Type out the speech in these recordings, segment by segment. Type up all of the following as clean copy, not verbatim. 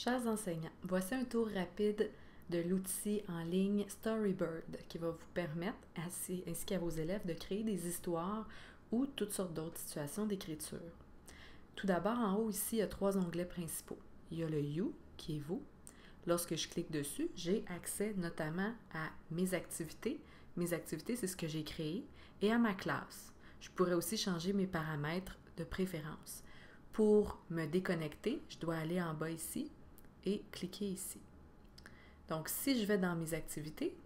Chers enseignants, voici un tour rapide de l'outil en ligne Storybird qui va vous permettre, ainsi qu'à vos élèves, de créer des histoires ou toutes sortes d'autres situations d'écriture. Tout d'abord, en haut ici, il y a 3 onglets principaux. Il y a le You, qui est vous. Lorsque je clique dessus, j'ai accès notamment à mes activités. Mes activités, c'est ce que j'ai créé, et à ma classe. Je pourrais aussi changer mes paramètres de préférence. Pour me déconnecter, je dois aller en bas ici et cliquer ici. Donc, si je vais dans mes activités,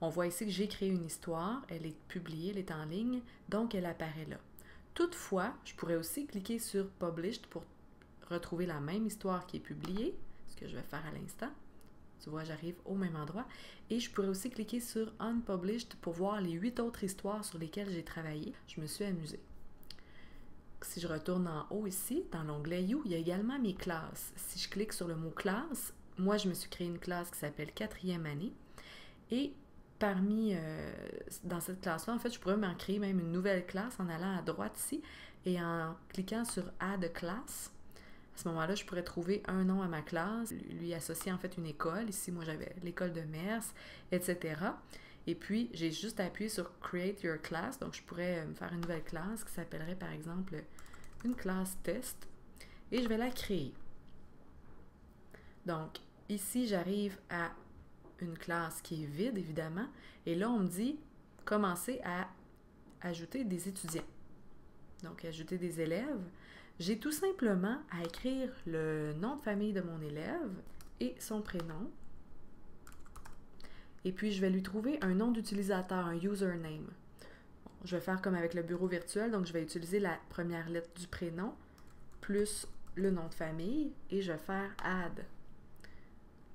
on voit ici que j'ai créé une histoire, elle est publiée, elle est en ligne, donc elle apparaît là. Toutefois, je pourrais aussi cliquer sur Published pour retrouver la même histoire qui est publiée, ce que je vais faire à l'instant. Tu vois, j'arrive au même endroit. Et je pourrais aussi cliquer sur Unpublished pour voir les 8 autres histoires sur lesquelles j'ai travaillé. Je me suis amusée. Si je retourne en haut ici, dans l'onglet You, il y a également mes classes. Si je clique sur le mot classe, moi je me suis créé une classe qui s'appelle 4e année. Et dans cette classe-là, en fait, je pourrais m'en créer même une nouvelle classe en allant à droite ici et en cliquant sur Add Class. À ce moment-là, je pourrais trouver un nom à ma classe, lui associer en fait une école. Ici, moi, j'avais l'école de Mers, etc. Et puis, j'ai juste à appuyer sur Create Your Class. Donc, je pourrais me faire une nouvelle classe qui s'appellerait, par exemple, une classe test. Et je vais la créer. Donc, ici, j'arrive à une classe qui est vide, évidemment. Et là, on me dit commencer à ajouter des étudiants. Donc, ajouter des élèves. J'ai tout simplement à écrire le nom de famille de mon élève et son prénom. Et puis, je vais lui trouver un nom d'utilisateur, un username. Bon, je vais faire comme avec le bureau virtuel, donc je vais utiliser la première lettre du prénom plus le nom de famille et je vais faire Add.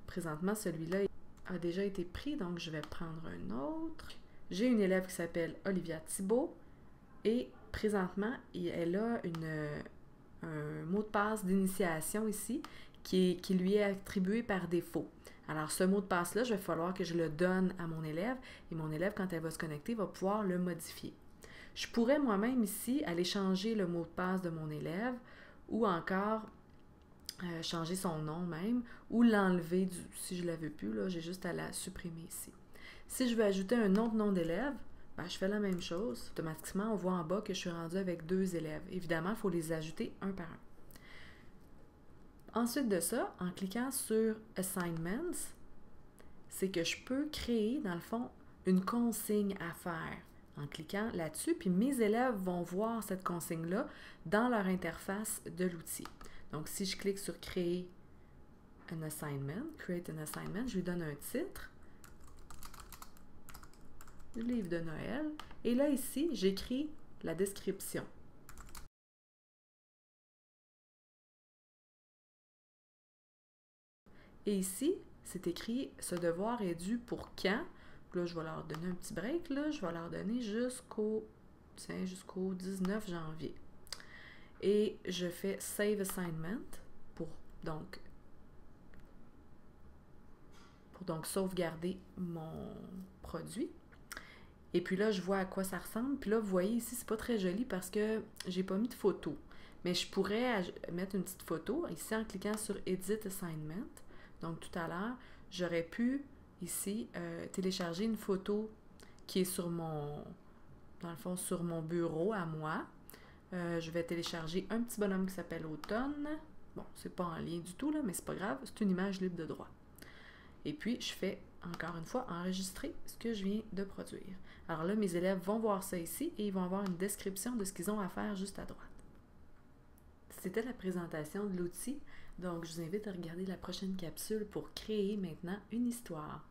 Présentement, celui-là a déjà été pris, donc je vais prendre un autre. J'ai une élève qui s'appelle Olivia Thibault et présentement, elle a un mot de passe d'initiation ici qui lui est attribué par défaut. Alors, ce mot de passe-là, il va falloir que je le donne à mon élève et mon élève, quand elle va se connecter, va pouvoir le modifier. Je pourrais moi-même ici aller changer le mot de passe de mon élève ou encore changer son nom même ou l'enlever si je ne la veux plus, là, j'ai juste à la supprimer ici. Si je veux ajouter un autre nom d'élève, je fais la même chose. Automatiquement, on voit en bas que je suis rendue avec 2 élèves. Évidemment, il faut les ajouter un par un. Ensuite de ça, en cliquant sur Assignments, c'est que je peux créer, dans le fond, une consigne à faire en cliquant là-dessus, puis mes élèves vont voir cette consigne-là dans leur interface de l'outil. Donc, si je clique sur Créer un assignment, Create an assignment, je lui donne un titre, le livre de Noël, et là, ici, j'écris la description. Et ici, c'est écrit « Ce devoir est dû pour quand? » Là, je vais leur donner un petit break, là. Je vais leur donner jusqu'au 19 janvier. Et je fais « Save Assignment » pour donc sauvegarder mon produit. Et puis là, je vois à quoi ça ressemble. Puis là, vous voyez ici, c'est pas très joli parce que j'ai pas mis de photo. Mais je pourrais mettre une petite photo ici en cliquant sur Edit Assignment. Donc, tout à l'heure, j'aurais pu ici télécharger une photo qui est dans le fond, sur mon bureau à moi. Je vais télécharger un petit bonhomme qui s'appelle Automne. Bon, c'est pas en lien du tout, là, mais c'est pas grave. C'est une image libre de droit. Et puis, je fais, encore une fois, enregistrer ce que je viens de produire. Alors là, mes élèves vont voir ça ici et ils vont avoir une description de ce qu'ils ont à faire juste à droite. C'était la présentation de l'outil, donc je vous invite à regarder la prochaine capsule pour créer maintenant une histoire.